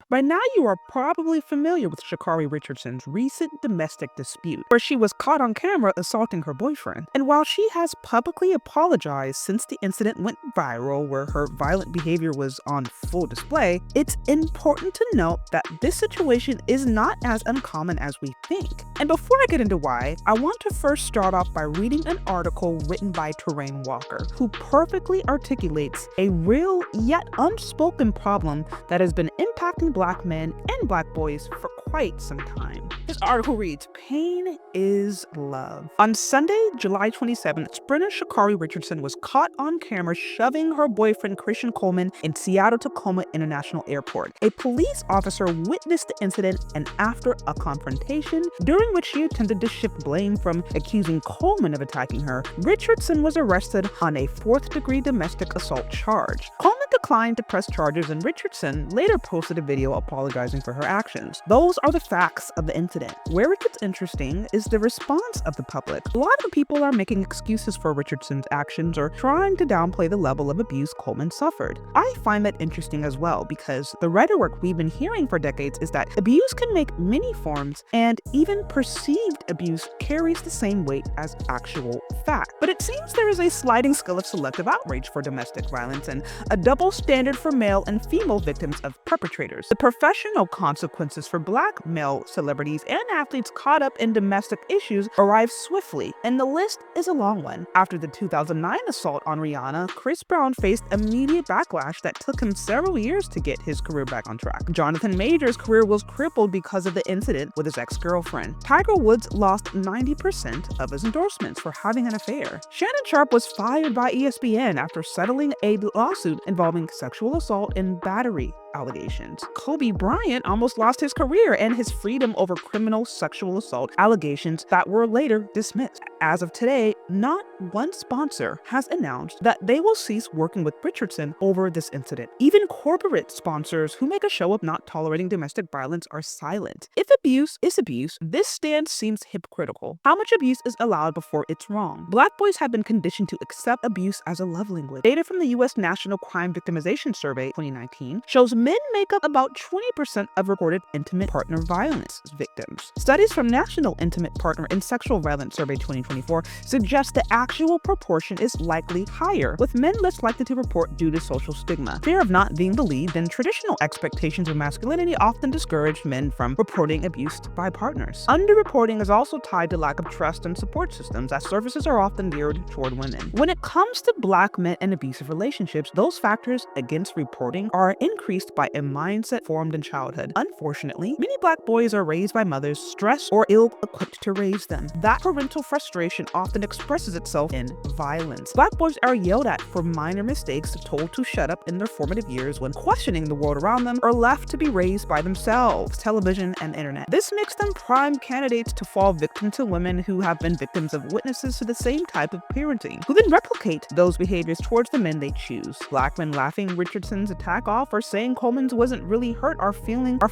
By now, you are probably familiar with Sha'Carri Richardson's recent domestic dispute, where she was caught on camera assaulting her boyfriend. And while she has publicly apologized since the incident went viral, where her violent behavior was on full display, it's important to note that this situation is not as uncommon as we think. And before I get into why, I want to first start off by reading an article written by Terrain Walker, who perfectly articulates a real yet unspoken problem that has been impacting Black men and Black boys for quite some time. This article reads, "Pain is love." On Sunday, July 27th, sprinter Sha'Carri Richardson was caught on camera shoving her boyfriend Christian Coleman in Seattle-Tacoma International Airport. A police officer witnessed the incident, and after a confrontation, during which she attempted to shift blame from accusing Coleman of attacking her, Richardson was arrested on a fourth-degree domestic assault charge. Coleman declined to press charges, and Richardson later posted a video apologizing for her actions. Those are the facts of the incident. Where it gets interesting is the response of the public. A lot of people are making excuses for Richardson's actions or trying to downplay the level of abuse Coleman suffered. I find that interesting as well, because the rhetoric we've been hearing for decades is that abuse can make many forms, and even perceived abuse carries the same weight as actual fact. But it seems there is a sliding scale of selective outrage for domestic violence and a double standard for male and female victims of perpetrators. The professional consequences for Black male celebrities and athletes caught up in domestic issues arrive swiftly, and the list is a long one. After the 2009 assault on Rihanna, Chris Brown faced immediate backlash that took him several years to get his career back on track. Jonathan Major's career was crippled because of the incident with his ex-girlfriend. Tiger Woods lost 90% of his endorsements for having an affair. Shannon Sharpe was fired by ESPN after settling a lawsuit involving sexual assault and battery allegations. Kobe Bryant almost lost his career and his freedom over criminal sexual assault allegations that were later dismissed. As of today, not one sponsor has announced that they will cease working with Richardson over this incident. Even corporate sponsors who make a show of not tolerating domestic violence are silent. If abuse is abuse, this stance seems hypocritical. How much abuse is allowed before it's wrong? Black boys have been conditioned to accept abuse as a love language. Data from the U.S. National Crime Victimization Survey 2019 shows men make up about 20% of reported intimate partner violence victims. Studies from National Intimate Partner and Sexual Violence Survey 2024 suggest the actual proportion is likely higher, with men less likely to report due to social stigma, fear of not being believed, and traditional expectations of masculinity often discourage men from reporting abuse by partners. Underreporting is also tied to lack of trust and support systems, as services are often geared toward women. When it comes to Black men and abusive relationships, those factors against reporting are increased by a mindset formed in childhood. Unfortunately, many Black boys are raised by mothers stressed or ill-equipped to raise them. That parental frustration often expresses itself in violence. Black boys are yelled at for minor mistakes, told to shut up in their formative years when questioning the world around them, or left to be raised by themselves, television, and internet. This makes them prime candidates to fall victim to women who have been victims of witnesses to the same type of parenting, who then replicate those behaviors towards the men they choose. Black men laughing Richardson's attack off or saying Coleman's wasn't really hurt are feeding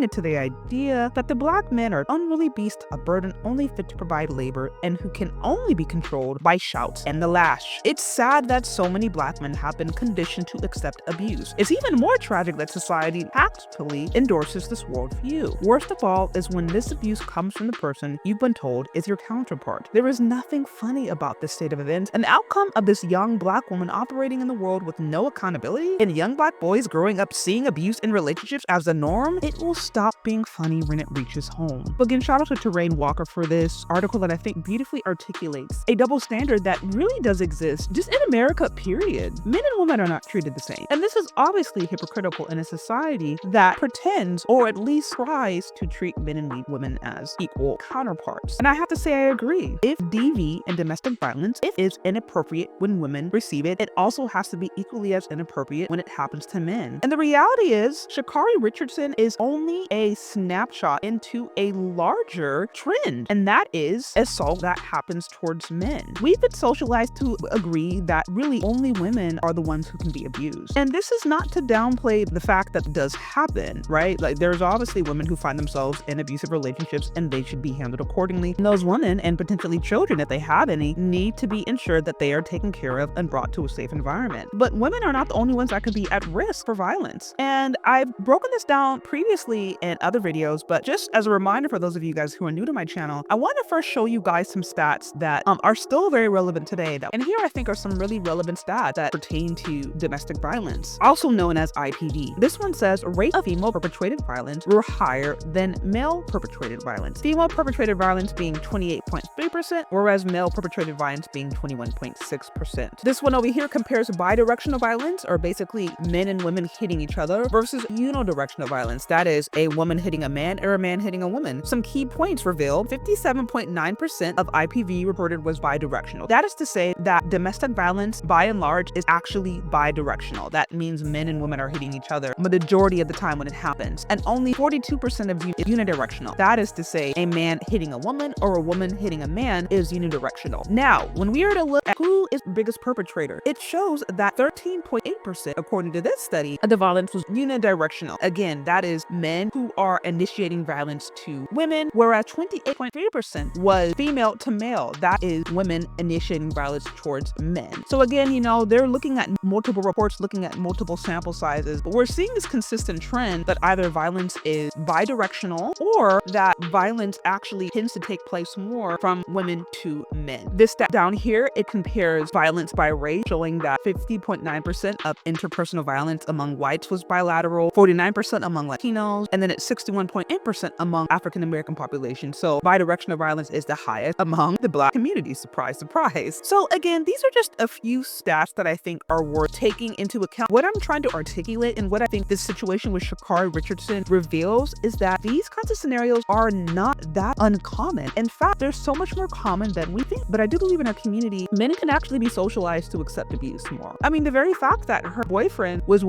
into the idea that the Black men are unruly beasts, a burden only fit to provide labor, and who can only be controlled by shouts and the lash. It's sad that so many Black men have been conditioned to accept abuse. It's even more tragic that society actually endorses this worldview. Worst of all is when this abuse comes from the person you've been told is your counterpart. There is nothing funny about this state of events, and the outcome of this young Black woman operating in the world with no accountability, and young Black boys growing up seeing abuse in relationships as the norm, it will stop being funny when it reaches home. But again, shout out to Terrain Walker for this article that I think beautifully articulates a double standard that really does exist just in America, period. Men and women are not treated the same. And this is obviously hypocritical in a society that pretends, or at least tries to treat men and women as equal counterparts. And I have to say I agree. If DV and domestic violence, if it's inappropriate when women receive it, it also has to be equally as inappropriate when it happens to men. And the reality is, Sha'Carri Richardson is only a snapshot into a larger trend, and that is assault that happens happens towards men. We've been socialized to agree that really only women are the ones who can be abused. And this is not to downplay the fact that it does happen, right? Like, there's obviously women who find themselves in abusive relationships and they should be handled accordingly. And those women, and potentially children if they have any, need to be ensured that they are taken care of and brought to a safe environment. But women are not the only ones that could be at risk for violence. And I've broken this down previously in other videos, but just as a reminder for those of you guys who are new to my channel, I want to first show you guys some stats that are still very relevant today. And here I think are some really relevant stats that pertain to domestic violence, also known as IPV. This one says rates of female perpetrated violence were higher than male perpetrated violence. Female perpetrated violence being 28.3%, whereas male perpetrated violence being 21.6%. This one over here compares bidirectional violence, or basically men and women hitting each other, versus unidirectional violence, that is a woman hitting a man or a man hitting a woman. Some key points revealed: 57.9% of IPV reported was bidirectional. That is to say that domestic violence by and large is actually bidirectional. That means men and women are hitting each other the majority of the time when it happens. And only 42% of is unidirectional. That is to say a man hitting a woman or a woman hitting a man is unidirectional. Now, when we are to look at who is the biggest perpetrator, it shows that 13.8%, according to this study, the violence was unidirectional. Again, that is men who are initiating violence to women, whereas 28.3% was female to male. That is women initiating violence towards men. So again, you know, they're looking at multiple reports, looking at multiple sample sizes, but we're seeing this consistent trend that either violence is bidirectional or that violence actually tends to take place more from women to men. This stat down here, it compares violence by race, showing that 50.9% of interpersonal violence among whites was bilateral, 49% among Latinos, and then it's 61.8% among African American population. So bidirectional violence is the highest among the Black community. Surprise, surprise. So again, these are just a few stats that I think are worth taking into account. What I'm trying to articulate and what I think this situation with Sha'Carri Richardson reveals is that these kinds of scenarios are not that uncommon. In fact, they're so much more common than we think. But I do believe in our community, men can actually be socialized to accept abuse more. I mean, the very fact that her boyfriend was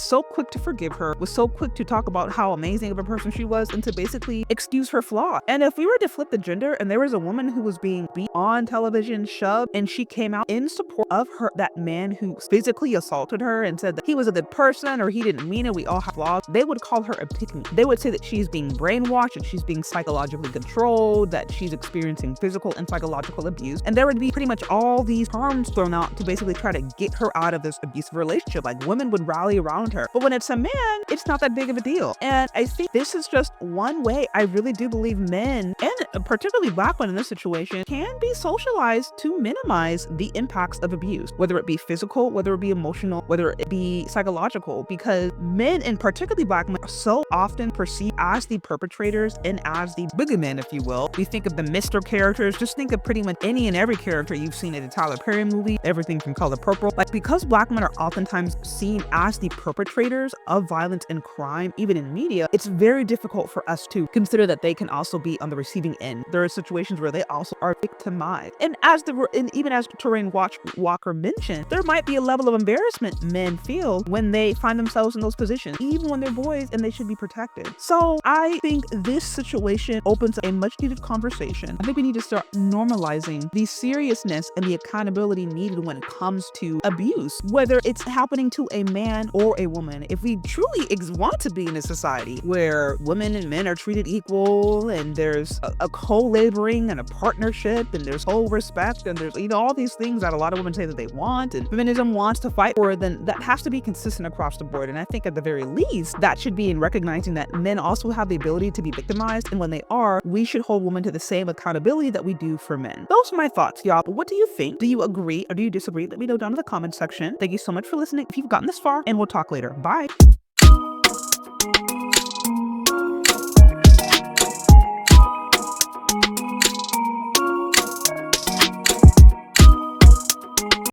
so quick to forgive her, was so quick to talk about how amazing of a person she was and to basically excuse her flaw. And if we were to flip the gender and there was a woman who was being beat on television, shoved, and she came out in support of her, that man who physically assaulted her and said that he was a good person or he didn't mean it, we all have flaws, they would call her a pick-me. They would say that she's being brainwashed, that she's being psychologically controlled, that she's experiencing physical and psychological abuse. And there would be pretty much all these terms thrown out to basically try to get her out of this abusive relationship. Like, women would rally around her. But when it's a man, it's not that big of a deal. And I think this is just one way I really do believe men, and particularly Black men in this situation, can be socialized to minimize the impacts of abuse, whether it be physical, whether it be emotional, whether it be psychological, because men, and particularly Black men, are so often perceived as the perpetrators and as the boogeyman, if you will. We think of the Mr. characters, just think of pretty much any and every character you've seen in a Tyler Perry movie, everything from Color Purple. Like, because Black men are oftentimes seen as the perpetrators of violence and crime, even in media, it's very difficult for us to consider that they can also be on the receiving end. There are situations where they also are victimized. And even as Terrain Walker mentioned, there might be a level of embarrassment men feel when they find themselves in those positions, even when they're boys and they should be protected. So I think this situation opens a much needed conversation. I think we need to start normalizing the seriousness and the accountability needed when it comes to abuse, whether it's happening to a man or a woman. If we truly want to be in a society where women and men are treated equal and there's a co-laboring and a partnership and there's whole respect and there's, you know, all these things that a lot of women say that they want and feminism wants to fight for, then that has to be consistent across the board. And I think at the very least, that should be in recognizing that men also have the ability to be victimized, and when they are, we should hold women to the same accountability that we do for men. Those are my thoughts, y'all. But what do you think? Do you agree or do you disagree? Let me know down in the comment section. Thank you so much for listening if you've gotten this far, and we'll talk later. Bye.